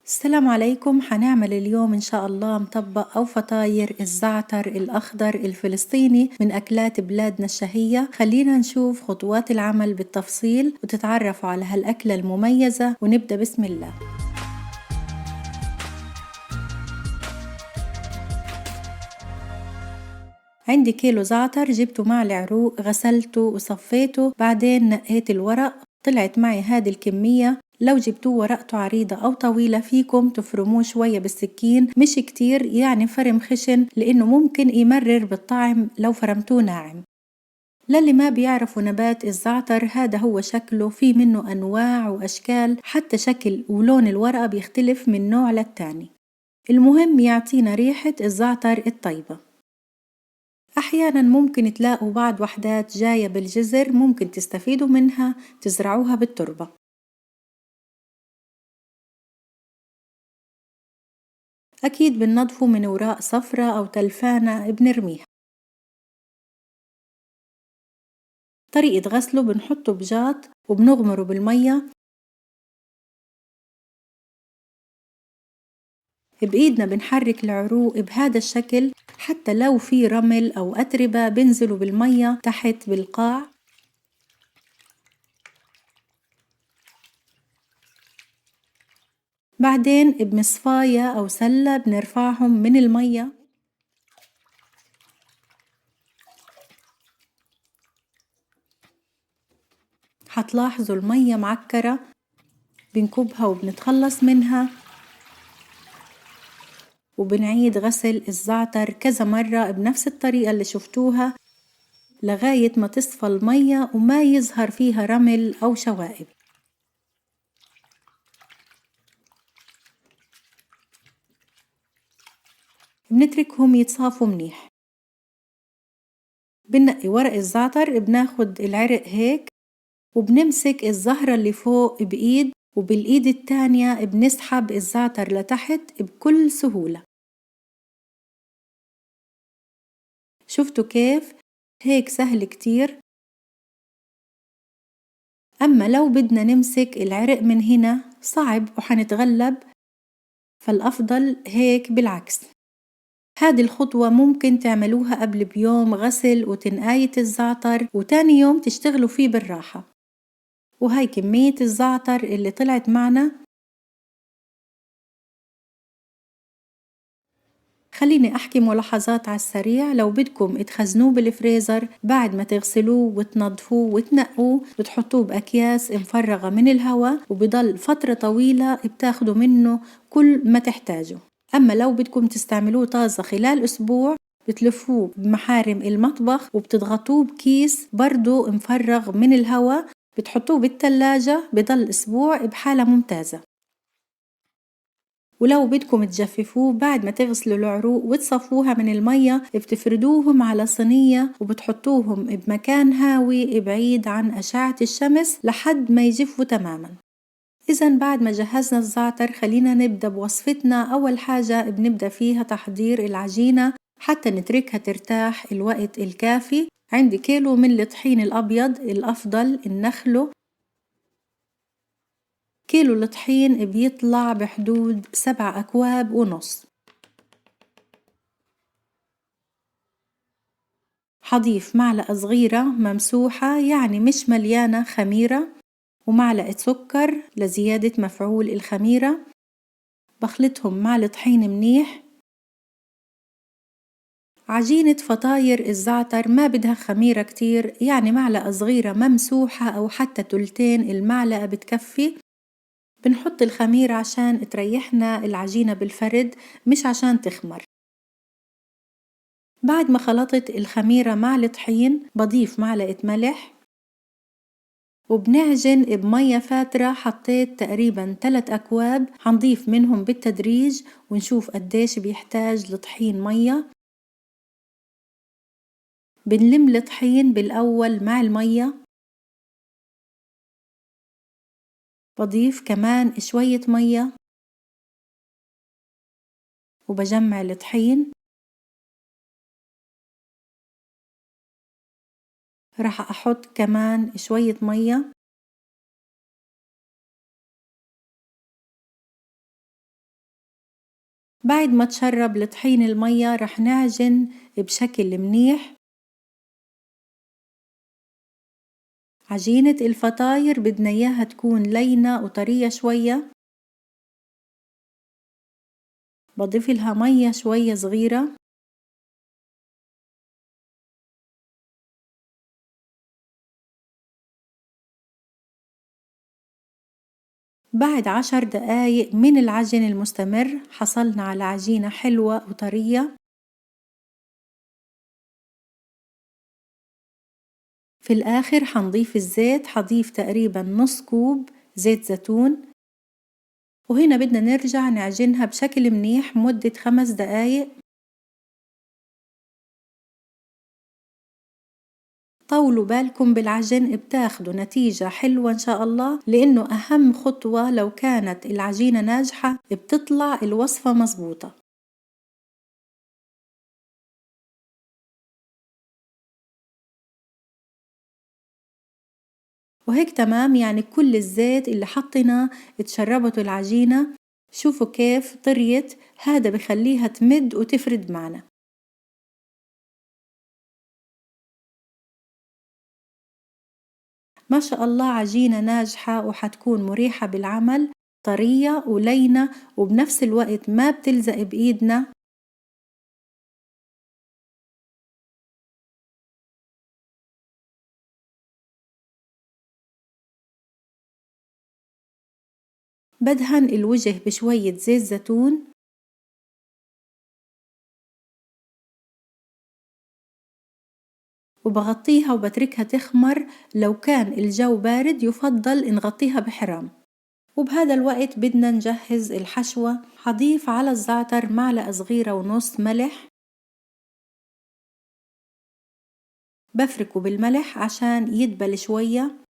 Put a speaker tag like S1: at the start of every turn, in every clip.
S1: السلام عليكم. حنعمل اليوم إن شاء الله مطبق أو فطاير الزعتر الأخضر الفلسطيني من أكلات بلادنا الشهية. خلينا نشوف خطوات العمل بالتفصيل وتتعرفوا على هالأكلة المميزة ونبدأ بسم الله. عندي كيلو زعتر، جبته مع العروق، غسلته وصفيته، بعدين نقيت الورق، طلعت معي هذه الكمية. لو جبتوه ورقته عريضة أو طويلة فيكم تفرموه شوية بالسكين، مش كتير يعني فرم خشن لأنه ممكن يمرر بالطعم لو فرمتوه ناعم. للي ما بيعرفوا نبات الزعتر، هذا هو شكله، في منه أنواع وأشكال، حتى شكل ولون الورقة بيختلف من نوع للتاني. المهم يعطينا ريحة الزعتر الطيبة. أحيانا ممكن تلاقوا بعض وحدات جاية بالجذر، ممكن تستفيدوا منها تزرعوها بالتربة. أكيد بننظفه من وراء صفرة أو تلفانة بنرميها. طريقة غسله: بنحطه بجاط وبنغمره بالمية، بإيدنا بنحرك العروق بهذا الشكل، حتى لو في رمل أو أتربة بنزلوا بالمية تحت بالقاع. بعدين بمصفاية أو سلة بنرفعهم من المية. حتلاحظوا المية معكرة، بنكبها وبنتخلص منها، وبنعيد غسل الزعتر كذا مرة بنفس الطريقة اللي شفتوها لغاية ما تصفى المية وما يظهر فيها رمل أو شوائب. بنتركهم يتصافوا منيح. بنقي ورق الزعتر، بناخد العرق هيك وبنمسك الزهرة اللي فوق بإيد، وبالإيد التانية بنسحب الزعتر لتحت بكل سهولة. شفتوا كيف؟ هيك سهل كتير. أما لو بدنا نمسك العرق من هنا صعب وحنتغلب، فالأفضل هيك بالعكس. هذه الخطوة ممكن تعملوها قبل بيوم غسل وتنقاية الزعتر، وتاني يوم تشتغلوا فيه بالراحة. وهاي كمية الزعتر اللي طلعت معنا. خليني أحكي ملاحظات على السريع. لو بدكم تخزنوه بالفريزر، بعد ما تغسلوه وتنظفوه وتنقوه بتحطوه بأكياس مفرغة من الهواء، وبضل فترة طويلة بتاخدوا منه كل ما تحتاجوا. أما لو بدكم تستعملوه طازة خلال أسبوع، بتلفوه بمحارم المطبخ وبتضغطوه بكيس برضو مفرغ من الهواء، بتحطوه بالثلاجة، بضل أسبوع بحالة ممتازة. ولو بدكم تجففوه، بعد ما تغسلوا العروق وتصفوها من المية، بتفردوهم على صينية وبتحطوهم بمكان هاوي بعيد عن أشعة الشمس لحد ما يجفوا تماما. إذا بعد ما جهزنا الزعتر، خلينا نبدأ بوصفتنا. أول حاجة بنبدأ فيها تحضير العجينة حتى نتركها ترتاح الوقت الكافي. عندي كيلو من الطحين الأبيض، الأفضل النخله. كيلو الطحين بيطلع بحدود 7 أكواب ونص. حضيف معلقة صغيرة ممسوحة، يعني مش مليانة، خميرة، ومعلقة سكر لزيادة مفعول الخميرة. بخلطهم مع الطحين منيح. عجينة فطاير الزعتر ما بدها خميرة كتير، يعني معلقة صغيرة ممسوحة أو حتى تلتين المعلقة بتكفي. بنحط الخميرة عشان تريحنا العجينة بالفرد، مش عشان تخمر. بعد ما خلطت الخميرة مع الطحين، بضيف معلقة ملح وبنعجن بمية فاترة. حطيت تقريبا 3 أكواب، هنضيف منهم بالتدريج ونشوف قديش بيحتاج الطحين مية. بنلم الطحين بالأول مع المية، بضيف كمان شوية مية وبجمع الطحين. راح أحط كمان شوية مية بعد ما تشرب الطحين المية رح نعجن بشكل منيح. عجينة الفطاير بدنا إياها تكون لينة وطرية شوية. بضيف لها مية شوية صغيرة. بعد 10 دقايق من العجن المستمر حصلنا على عجينة حلوة وطرية. في الآخر حنضيف الزيت، حضيف تقريبا نص كوب زيت زيتون، وهنا بدنا نرجع نعجنها بشكل منيح مدة 5 دقايق. طولوا بالكم بالعجن، بتاخدوا نتيجة حلوة إن شاء الله، لأنه أهم خطوة لو كانت العجينة ناجحة بتطلع الوصفة مظبوطة. وهيك تمام، يعني كل الزيت اللي حطيناه اتشربته العجينة. شوفوا كيف طريت، هذا بخليها تمد وتفرد معنا. ما شاء الله عجينة ناجحة وحتكون مريحة بالعمل، طرية ولينة وبنفس الوقت ما بتلزق بإيدنا. بدهن الوجه بشوية زيت زيتون، وبغطيها وبتركها تخمر. لو كان الجو بارد يفضل نغطيها بحرام. وبهذا الوقت بدنا نجهز الحشوة. حضيف على الزعتر معلقة صغيرة ونص ملح، بفركه بالملح عشان يدبل شوية.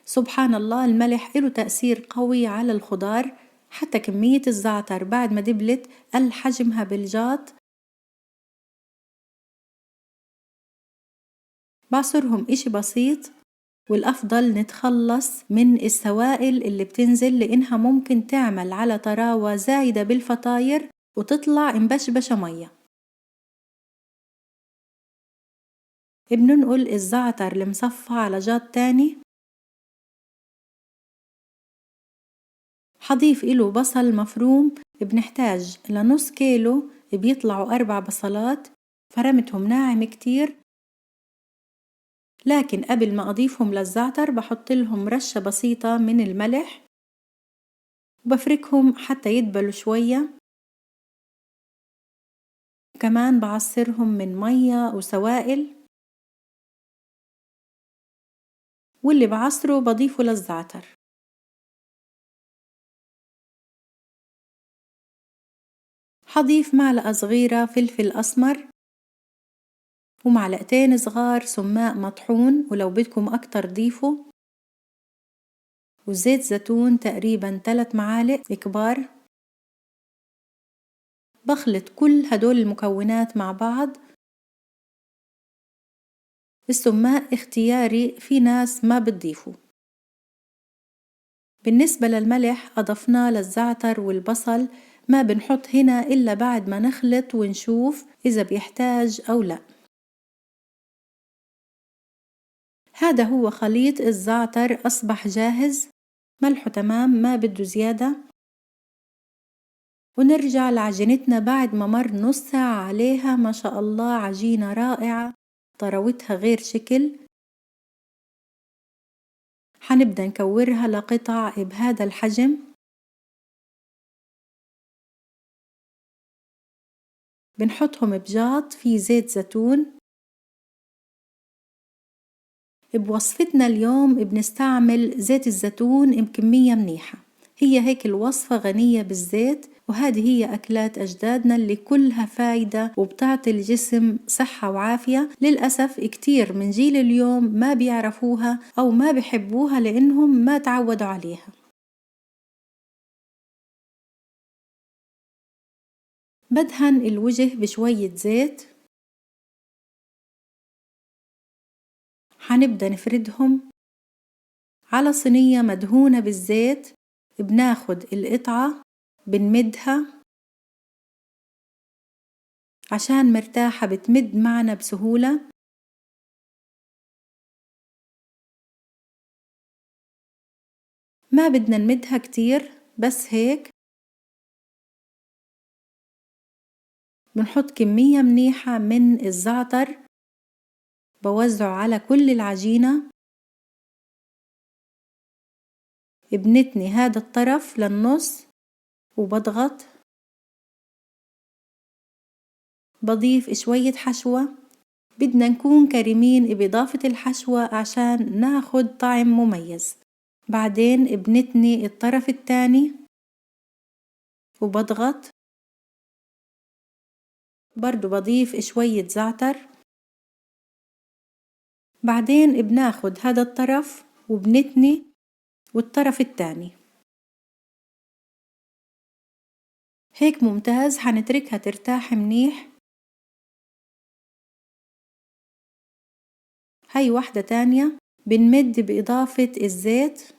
S1: سبحان الله، الملح له تأثير قوي على الخضار. حتى كمية الزعتر بعد ما دبلت قل حجمها بالجاط. بعصرهم إشي بسيط، والأفضل نتخلص من السوائل اللي بتنزل، لإنها ممكن تعمل على طراوة زايدة بالفطاير وتطلع مبشبشة مية. بننقل الزعتر المصفى على جاط تاني. حضيف إله بصل مفروم، بنحتاج لنص كيلو، بيطلعوا 4 بصلات، فرمتهم ناعم كتير. لكن قبل ما أضيفهم للزعتر بحط لهم رشة بسيطة من الملح، وبفركهم حتى يدبلوا شوية. كمان بعصرهم من مية وسوائل، واللي بعصره بضيفه للزعتر. حضيف معلقة صغيرة فلفل أسمر، ومعلقتين صغار سماق مطحون، ولو بدكم أكتر ضيفوا. وزيت زيتون تقريبا 3 معالق كبار. بخلط كل هدول المكونات مع بعض. السماق اختياري، في ناس ما بتضيفوا. بالنسبة للملح أضفناه للزعتر والبصل، ما بنحط هنا إلا بعد ما نخلط ونشوف إذا بيحتاج أو لا. هذا هو خليط الزعتر، أصبح جاهز. ملحه تمام، ما بده زيادة. ونرجع لعجينتنا بعد ما مر نص ساعة عليها. ما شاء الله عجينة رائعة، طراوتها غير شكل. حنبدأ نكورها لقطع بهذا الحجم. بنحطهم بجاط في زيت زيتون. بوصفتنا اليوم بنستعمل زيت الزيتون بكمية منيحة. هي هيك الوصفة غنية بالزيت، وهذه هي أكلات أجدادنا اللي كلها فايدة وبتعطي الجسم صحة وعافية. للأسف كتير من جيل اليوم ما بيعرفوها أو ما بيحبوها لأنهم ما تعودوا عليها. بدهن الوجه بشوية زيت. حنبدأ نفردهم على صينية مدهونة بالزيت. بناخد القطعة، بنمدها عشان مرتاحة بتمد معنا بسهولة. ما بدنا نمدها كتير، بس هيك. بنحط كمية منيحة من الزعتر، بوزعه على كل العجينة. بنتني هذا الطرف للنص وبضغط. بضيف شوية حشوة، بدنا نكون كريمين بإضافة الحشوة عشان ناخد طعم مميز. بعدين بنتني الطرف التاني وبضغط، برضو بضيف شوية زعتر. بعدين بناخد هذا الطرف وبنتني والطرف التاني. هيك ممتاز، حنتركها ترتاح منيح. هاي واحدة تانية، بنمد بإضافة الزيت.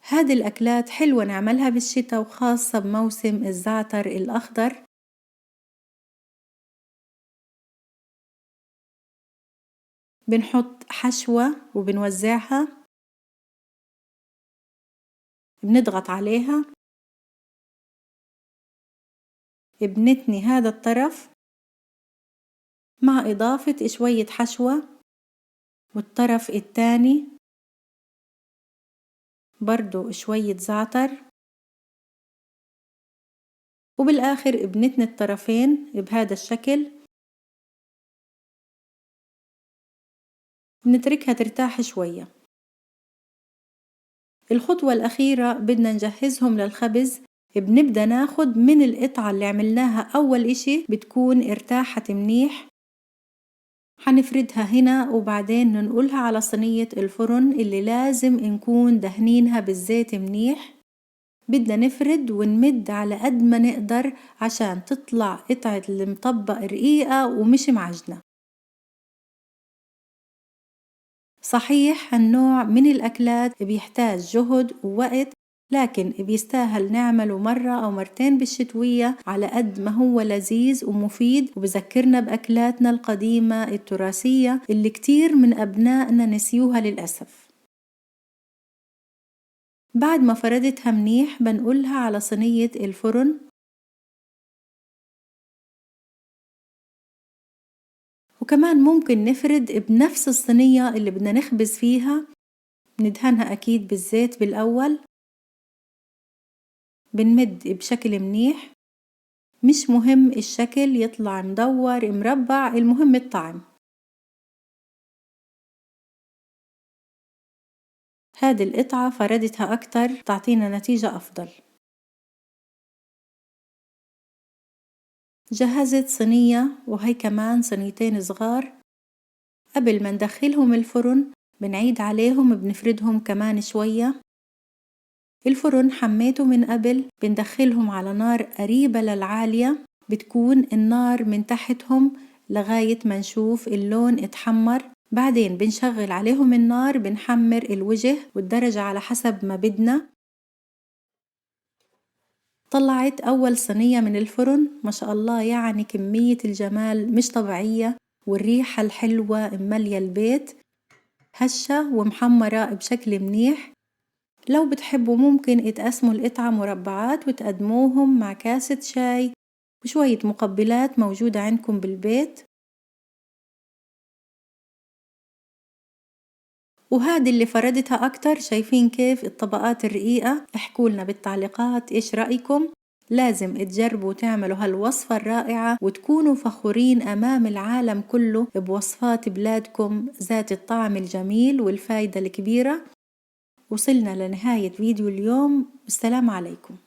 S1: هذه الأكلات حلوة نعملها بالشتاء وخاصة بموسم الزعتر الأخضر. بنحط حشوة وبنوزعها، بنضغط عليها، بنتني هذا الطرف مع إضافة شوية حشوة، والطرف التاني برضو شوية زعتر، وبالآخر بنتني الطرفين بهذا الشكل. بنتركها ترتاح شوية. الخطوة الأخيرة بدنا نجهزهم للخبز. بنبدأ ناخد من القطعة اللي عملناها أول إشي بتكون ارتاحت منيح، حنفردها هنا وبعدين ننقلها على صينية الفرن اللي لازم نكون دهنينها بالزيت منيح. بدنا نفرد ونمد على قد ما نقدر عشان تطلع قطعة المطبق رقيقة ومش معجنة. صحيح هالنوع من الأكلات بيحتاج جهد ووقت، لكن بيستاهل نعمله مرة أو مرتين بالشتوية على قد ما هو لذيذ ومفيد، وبذكرنا بأكلاتنا القديمة التراثية اللي كتير من أبنائنا نسيوها للأسف. بعد ما فردتها منيح بنقلها على صينية الفرن، وكمان ممكن نفرد بنفس الصينية اللي بدنا نخبز فيها. ندهنها أكيد بالزيت بالأول، بنمد بشكل منيح، مش مهم الشكل يطلع مدور مربع، المهم الطعم. هذه القطعة فردتها أكتر تعطينا نتيجة أفضل. جهزت صينية وهي كمان صينيتين صغار. قبل ما ندخلهم الفرن بنعيد عليهم، بنفردهم كمان شوية. الفرن حميته من قبل، بندخلهم على نار قريبة للعالية، بتكون النار من تحتهم لغاية ما نشوف اللون اتحمر. بعدين بنشغل عليهم النار، بنحمر الوجه والدرجة على حسب ما بدنا. طلعت أول صينية من الفرن، ما شاء الله، يعني كمية الجمال مش طبيعية، والريحة الحلوة مملية البيت، هشة ومحمرة بشكل منيح. لو بتحبوا ممكن تقسموا القطعة مربعات وتقدموهم مع كاسة شاي وشوية مقبلات موجودة عندكم بالبيت. وهذه اللي فردتها أكتر، شايفين كيف الطبقات الرقيقة؟ احكولنا بالتعليقات إيش رأيكم. لازم تجربوا تعملوا هالوصفة الرائعة وتكونوا فخورين أمام العالم كله بوصفات بلادكم ذات الطعم الجميل والفايدة الكبيرة. وصلنا لنهاية فيديو اليوم، السلام عليكم.